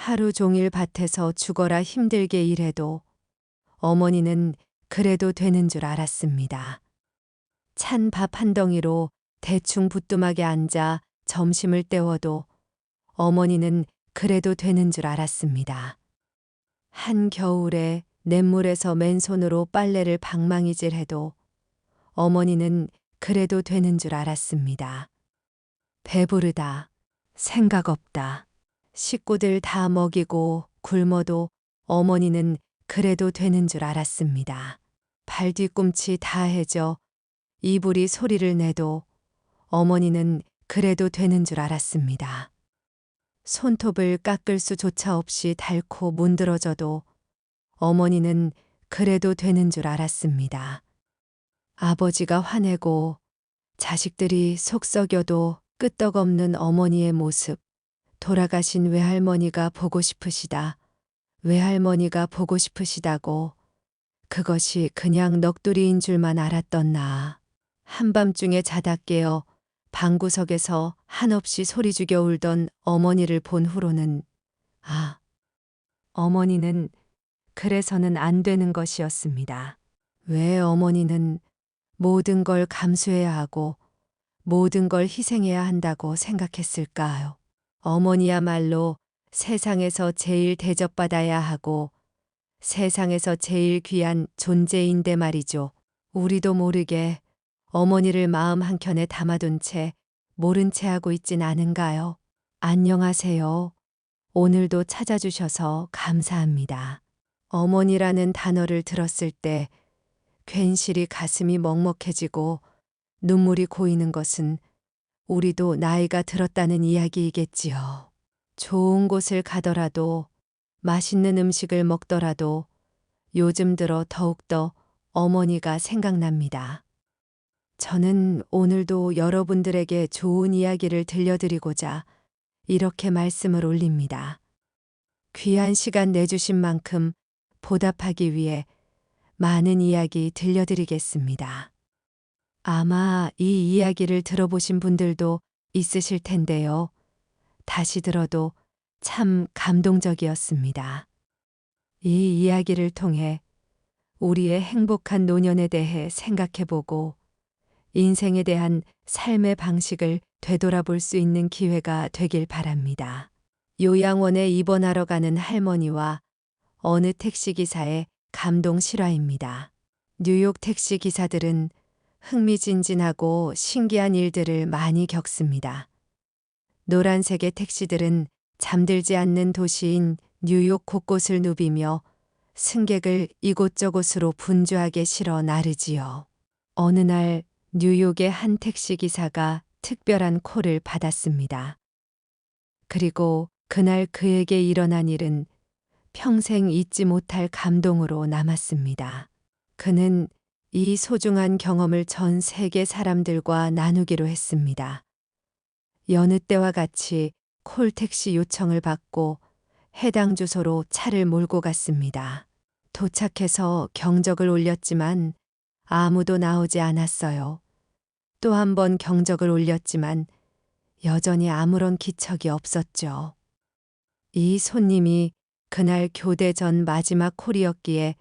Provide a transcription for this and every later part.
하루 종일 밭에서 죽어라 힘들게 일해도 어머니는 그래도 되는 줄 알았습니다. 찬 밥 한 덩이로 대충 부뚜막에 앉아 점심을 때워도 어머니는 그래도 되는 줄 알았습니다. 한겨울에 냇물에서 맨손으로 빨래를 방망이질해도 어머니는 그래도 되는 줄 알았습니다. 배부르다, 생각 없다, 식구들 다 먹이고 굶어도 어머니는 그래도 되는 줄 알았습니다. 발 뒤꿈치 다 해져 이불이 소리를 내도 어머니는 그래도 되는 줄 알았습니다. 손톱을 깎을 수조차 없이 닳고 문드러져도 어머니는 그래도 되는 줄 알았습니다. 아버지가 화내고 자식들이 속 썩여도 끄떡없는 어머니의 모습, 돌아가신 외할머니가 보고 싶으시다, 외할머니가 보고 싶으시다고 그것이 그냥 넋두리인 줄만 알았던 나. 한밤중에 자다 깨어 방구석에서 한없이 소리 죽여 울던 어머니를 본 후로는 어머니는 그래서는 안 되는 것이었습니다. 왜 어머니는 모든 걸 감수해야 하고 모든 걸 희생해야 한다고 생각했을까요? 어머니야말로 세상에서 제일 대접받아야 하고 세상에서 제일 귀한 존재인데 말이죠. 우리도 모르게 어머니를 마음 한켠에 담아둔 채 모른 채 하고 있진 않은가요? 안녕하세요. 오늘도 찾아주셔서 감사합니다. 어머니라는 단어를 들었을 때 괜시리 가슴이 먹먹해지고 눈물이 고이는 것은 우리도 나이가 들었다는 이야기이겠지요. 좋은 곳을 가더라도 맛있는 음식을 먹더라도 요즘 들어 더욱더 어머니가 생각납니다. 저는 오늘도 여러분들에게 좋은 이야기를 들려드리고자 이렇게 말씀을 올립니다. 귀한 시간 내주신 만큼 보답하기 위해 많은 이야기 들려드리겠습니다. 아마 이 이야기를 들어보신 분들도 있으실 텐데요. 다시 들어도 참 감동적이었습니다. 이 이야기를 통해 우리의 행복한 노년에 대해 생각해보고 인생에 대한 삶의 방식을 되돌아볼 수 있는 기회가 되길 바랍니다. 요양원에 입원하러 가는 할머니와 어느 택시기사의 감동 실화입니다. 뉴욕 택시기사들은 흥미진진하고 신기한 일들을 많이 겪습니다. 노란색의 택시들은 잠들지 않는 도시인 뉴욕 곳곳을 누비며 승객을 이곳저곳으로 분주하게 실어 나르지요. 어느 날 뉴욕의 한 택시기사가 특별한 콜을 받았습니다. 그리고 그날 그에게 일어난 일은 평생 잊지 못할 감동으로 남았습니다. 그는 이 소중한 경험을 전 세계 사람들과 나누기로 했습니다. 여느 때와 같이 콜택시 요청을 받고 해당 주소로 차를 몰고 갔습니다. 도착해서 경적을 올렸지만 아무도 나오지 않았어요. 또 한 번 경적을 올렸지만 여전히 아무런 기척이 없었죠. 이 손님이 그날 교대 전 마지막 콜이었기에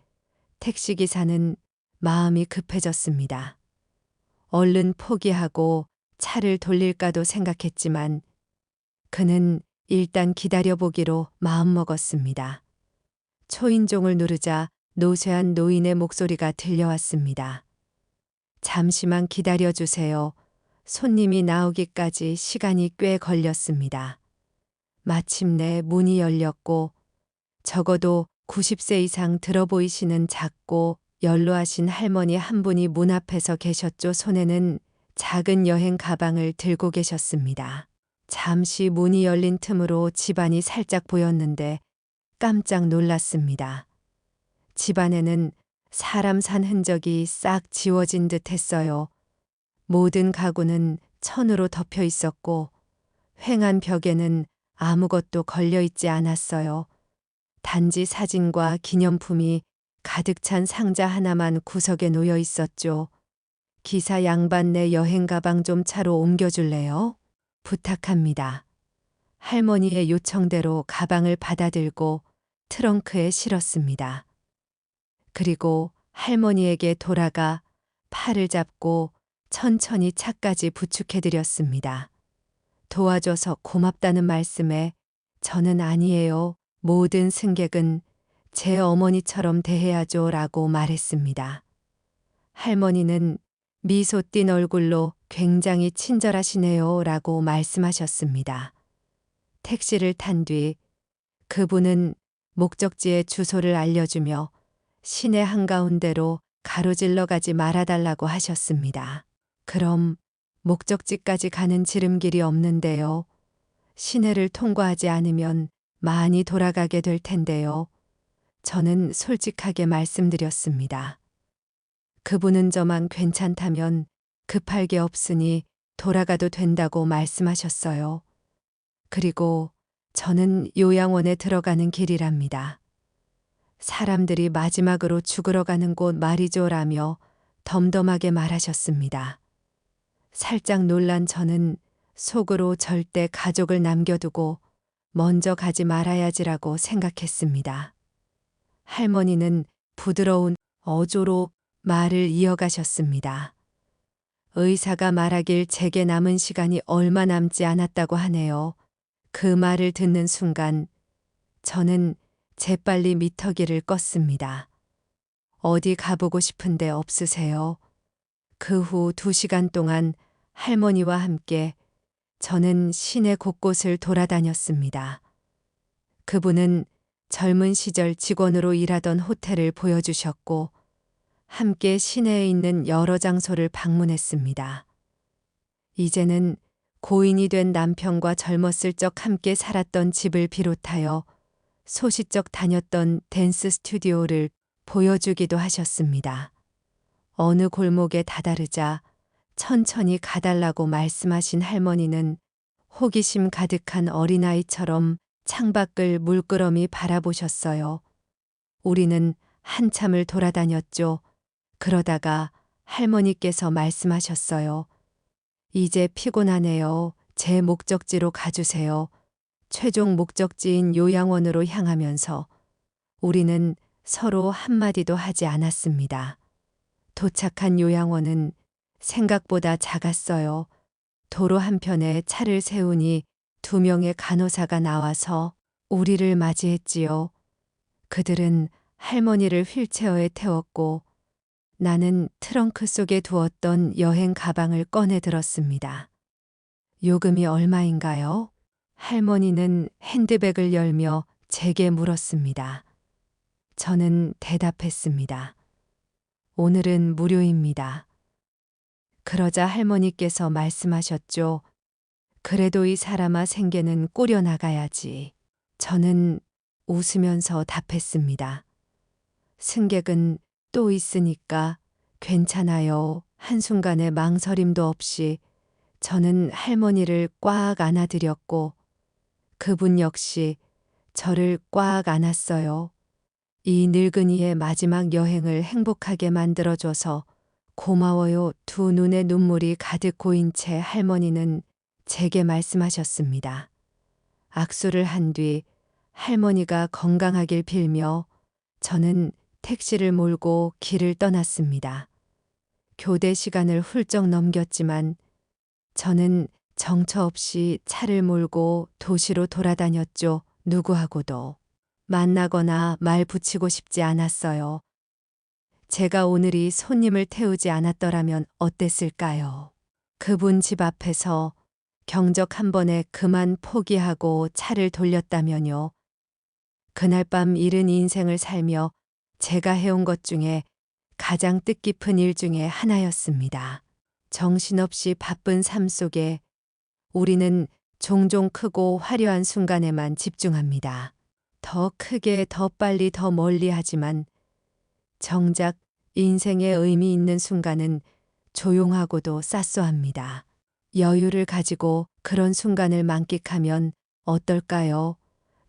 택시기사는 마음이 급해졌습니다. 얼른 포기하고 차를 돌릴까도 생각했지만 그는 일단 기다려보기로 마음먹었습니다. 초인종을 누르자 노쇠한 노인의 목소리가 들려왔습니다. 잠시만 기다려주세요. 손님이 나오기까지 시간이 꽤 걸렸습니다. 마침내 문이 열렸고 적어도 90세 이상 들어 보이시는 작고 연로하신 할머니 한 분이 문 앞에서 계셨죠. 손에는 작은 여행 가방을 들고 계셨습니다. 잠시 문이 열린 틈으로 집안이 살짝 보였는데 깜짝 놀랐습니다. 집안에는 사람 산 흔적이 싹 지워진 듯 했어요. 모든 가구는 천으로 덮여 있었고 휑한 벽에는 아무것도 걸려 있지 않았어요. 단지 사진과 기념품이 가득 찬 상자 하나만 구석에 놓여 있었죠. 기사 양반 내 여행 가방 좀 차로 옮겨줄래요? 부탁합니다. 할머니의 요청대로 가방을 받아들고 트렁크에 실었습니다. 그리고 할머니에게 돌아가 팔을 잡고 천천히 차까지 부축해드렸습니다. 도와줘서 고맙다는 말씀에 저는 아니에요. 모든 승객은 제 어머니처럼 대해야죠 라고 말했습니다. 할머니는 미소 띤 얼굴로 굉장히 친절하시네요 라고 말씀하셨습니다. 택시를 탄 뒤 그분은 목적지의 주소를 알려주며 시내 한가운데로 가로질러 가지 말아달라고 하셨습니다. 그럼 목적지까지 가는 지름길이 없는데요. 시내를 통과하지 않으면 많이 돌아가게 될 텐데요. 저는 솔직하게 말씀드렸습니다. 그분은 저만 괜찮다면 급할 게 없으니 돌아가도 된다고 말씀하셨어요. 그리고 저는 요양원에 들어가는 길이랍니다. 사람들이 마지막으로 죽으러 가는 곳 말이죠라며 덤덤하게 말하셨습니다. 살짝 놀란 저는 속으로 절대 가족을 남겨두고 먼저 가지 말아야지라고 생각했습니다. 할머니는 부드러운 어조로 말을 이어가셨습니다. 의사가 말하길 제게 남은 시간이 얼마 남지 않았다고 하네요. 그 말을 듣는 순간 저는 재빨리 미터기를 껐습니다. 어디 가보고 싶은데 없으세요? 그 후 2시간 동안 할머니와 함께 저는 시내 곳곳을 돌아다녔습니다. 그분은 젊은 시절 직원으로 일하던 호텔을 보여주셨고 함께 시내에 있는 여러 장소를 방문했습니다. 이제는 고인이 된 남편과 젊었을 적 함께 살았던 집을 비롯하여 소시적 다녔던 댄스 스튜디오를 보여주기도 하셨습니다. 어느 골목에 다다르자 천천히 가달라고 말씀하신 할머니는 호기심 가득한 어린아이처럼 창밖을 물끄러미 바라보셨어요. 우리는 한참을 돌아다녔죠. 그러다가 할머니께서 말씀하셨어요. 이제 피곤하네요. 제 목적지로 가주세요. 최종 목적지인 요양원으로 향하면서 우리는 서로 한마디도 하지 않았습니다. 도착한 요양원은 생각보다 작았어요. 도로 한편에 차를 세우니 2명의 간호사가 나와서 우리를 맞이했지요. 그들은 할머니를 휠체어에 태웠고 나는 트렁크 속에 두었던 여행 가방을 꺼내 들었습니다. 요금이 얼마인가요? 할머니는 핸드백을 열며 제게 물었습니다. 저는 대답했습니다. 오늘은 무료입니다. 그러자 할머니께서 말씀하셨죠. 그래도 이 사람아 생계는 꾸려나가야지. 저는 웃으면서 답했습니다. 승객은 또 있으니까 괜찮아요. 한순간의 망설임도 없이 저는 할머니를 꽉 안아드렸고 그분 역시 저를 꽉 안았어요. 이 늙은이의 마지막 여행을 행복하게 만들어줘서 고마워요. 2 눈에 눈물이 가득 고인 채 할머니는 제게 말씀하셨습니다. 악수를 한 뒤 할머니가 건강하길 빌며 저는 택시를 몰고 길을 떠났습니다. 교대 시간을 훌쩍 넘겼지만 저는 정처 없이 차를 몰고 도시로 돌아다녔죠. 누구하고도 만나거나 말 붙이고 싶지 않았어요. 제가 오늘이 손님을 태우지 않았더라면 어땠을까요? 그분 집 앞에서 경적 한 번에 그만 포기하고 차를 돌렸다면요. 그날 밤 이른 인생을 살며 제가 해온 것 중에 가장 뜻깊은 일 중에 하나였습니다. 정신없이 바쁜 삶 속에 우리는 종종 크고 화려한 순간에만 집중합니다. 더 크게, 더 빨리, 더 멀리 하지만 정작 인생의 의미 있는 순간은 조용하고도 쌌소합니다. 여유를 가지고 그런 순간을 만끽하면 어떨까요?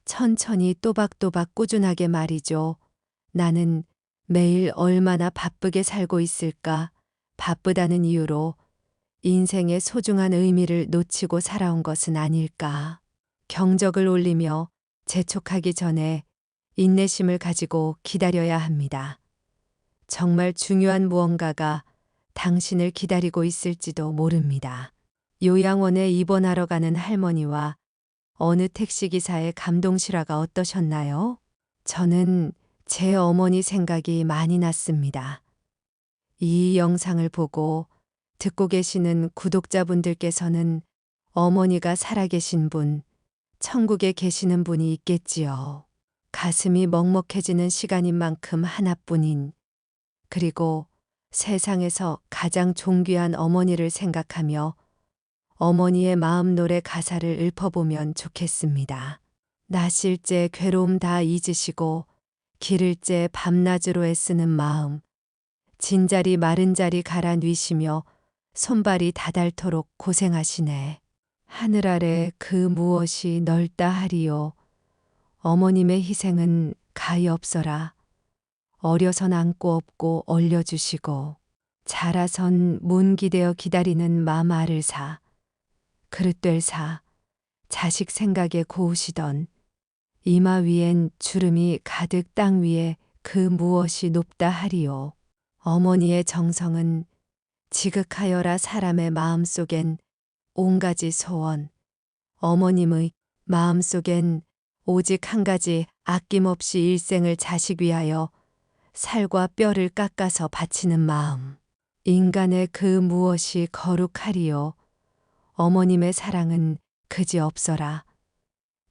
천천히 또박또박 꾸준하게 말이죠. 나는 매일 얼마나 바쁘게 살고 있을까? 바쁘다는 이유로 인생의 소중한 의미를 놓치고 살아온 것은 아닐까? 경적을 올리며 재촉하기 전에 인내심을 가지고 기다려야 합니다. 정말 중요한 무언가가 당신을 기다리고 있을지도 모릅니다. 요양원에 입원하러 가는 할머니와 어느 택시기사의 감동 실화가 어떠셨나요? 저는 제 어머니 생각이 많이 났습니다. 이 영상을 보고 듣고 계시는 구독자분들께서는 어머니가 살아계신 분, 천국에 계시는 분이 있겠지요. 가슴이 먹먹해지는 시간인 만큼 하나뿐인, 그리고 세상에서 가장 존귀한 어머니를 생각하며 어머니의 마음 노래 가사를 읊어보면 좋겠습니다. 나실제 괴로움 다 잊으시고 기를제 밤낮으로 애쓰는 마음, 진자리 마른 자리 갈아 뉘시며 손발이 다닳도록 고생하시네. 하늘 아래 그 무엇이 넓다 하리요. 어머님의 희생은 가히 없어라. 어려선 안고 업고 얼려주시고 자라선 문 기대어 기다리는 맘 알을 사. 그릇될 사. 자식 생각에 고우시던 이마 위엔 주름이 가득 땅 위에 그 무엇이 높다 하리요. 어머니의 정성은 지극하여라. 사람의 마음속엔 온가지 소원. 어머님의 마음속엔 오직 한 가지 아낌없이 일생을 자식 위하여 살과 뼈를 깎아서 바치는 마음. 인간의 그 무엇이 거룩하리요. 어머님의 사랑은 그지 없어라.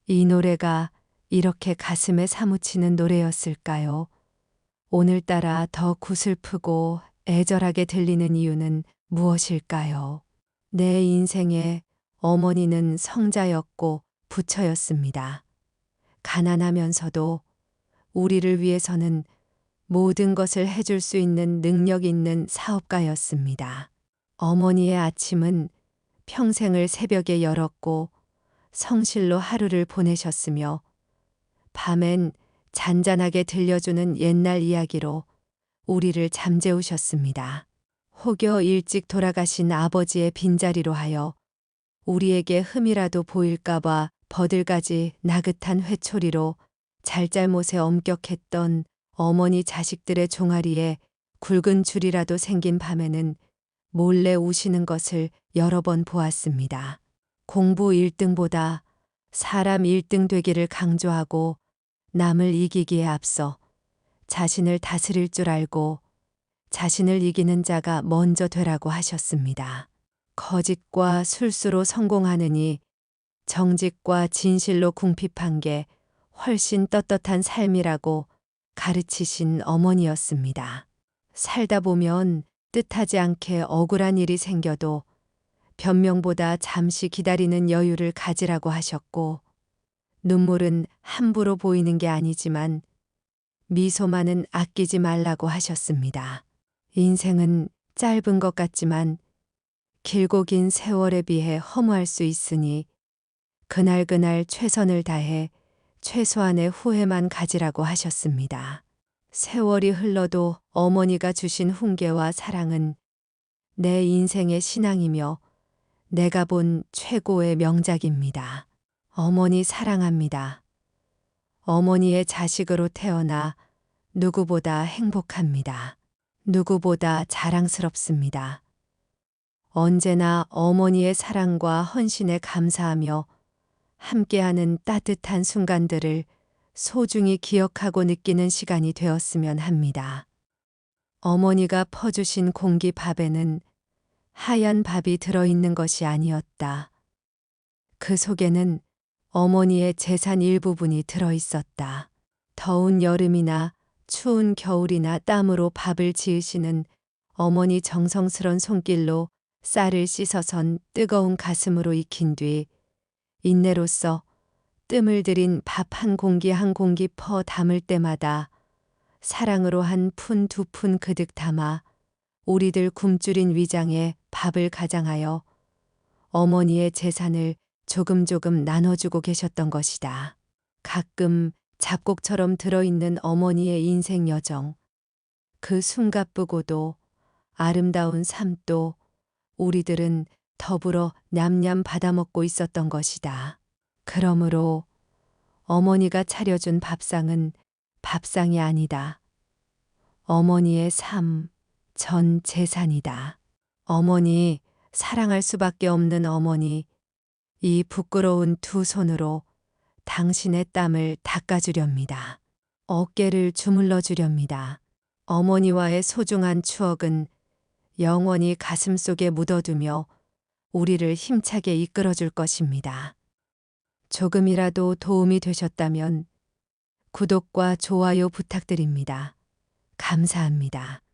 이 노래가 이렇게 가슴에 사무치는 노래였을까요? 오늘따라 더 구슬프고 애절하게 들리는 이유는 무엇일까요? 내 인생에 어머니는 성자였고 부처였습니다. 가난하면서도 우리를 위해서는 모든 것을 해줄 수 있는 능력 있는 사업가였습니다. 어머니의 아침은 평생을 새벽에 열었고 성실로 하루를 보내셨으며 밤엔 잔잔하게 들려주는 옛날 이야기로 우리를 잠재우셨습니다. 혹여 일찍 돌아가신 아버지의 빈자리로 하여 우리에게 흠이라도 보일까봐 버들가지 나긋한 회초리로 잘잘못에 엄격했던 어머니 자식들의 종아리에 굵은 줄이라도 생긴 밤에는 몰래 우시는 것을 여러 번 보았습니다. 공부 1등보다 사람 1등 되기를 강조하고 남을 이기기에 앞서 자신을 다스릴 줄 알고 자신을 이기는 자가 먼저 되라고 하셨습니다. 거짓과 술수로 성공하느니 정직과 진실로 궁핍한 게 훨씬 떳떳한 삶이라고 가르치신 어머니였습니다. 살다 보면 뜻하지 않게 억울한 일이 생겨도 변명보다 잠시 기다리는 여유를 가지라고 하셨고 눈물은 함부로 보이는 게 아니지만 미소만은 아끼지 말라고 하셨습니다. 인생은 짧은 것 같지만 길고 긴 세월에 비해 허무할 수 있으니 그날그날 최선을 다해 최소한의 후회만 가지라고 하셨습니다. 세월이 흘러도 어머니가 주신 훈계와 사랑은 내 인생의 신앙이며 내가 본 최고의 명작입니다. 어머니 사랑합니다. 어머니의 자식으로 태어나 누구보다 행복합니다. 누구보다 자랑스럽습니다. 언제나 어머니의 사랑과 헌신에 감사하며 함께하는 따뜻한 순간들을 소중히 기억하고 느끼는 시간이 되었으면 합니다. 어머니가 퍼주신 공기밥에는 하얀 밥이 들어있는 것이 아니었다. 그 속에는 어머니의 재산 일부분이 들어있었다. 더운 여름이나 추운 겨울이나 땀으로 밥을 지으시는 어머니 정성스런 손길로 쌀을 씻어선 뜨거운 가슴으로 익힌 뒤 인내로써 뜸을 들인 밥 한 공기 한 공기 퍼 담을 때마다 사랑으로 한 푼 두 푼 그득 담아 우리들 굶주린 위장에 밥을 가장하여 어머니의 재산을 조금 나눠주고 계셨던 것이다. 가끔 잡곡처럼 들어있는 어머니의 인생 여정, 그 숨가쁘고도 아름다운 삶도 우리들은 더불어 냠냠 받아먹고 있었던 것이다. 그러므로 어머니가 차려준 밥상은 밥상이 아니다. 어머니의 삶, 전 재산이다. 어머니, 사랑할 수밖에 없는 어머니, 이 부끄러운 두 손으로 당신의 땀을 닦아주렵니다. 어깨를 주물러 주렵니다. 어머니와의 소중한 추억은 영원히 가슴 속에 묻어두며 우리를 힘차게 이끌어줄 것입니다. 조금이라도 도움이 되셨다면 구독과 좋아요 부탁드립니다. 감사합니다.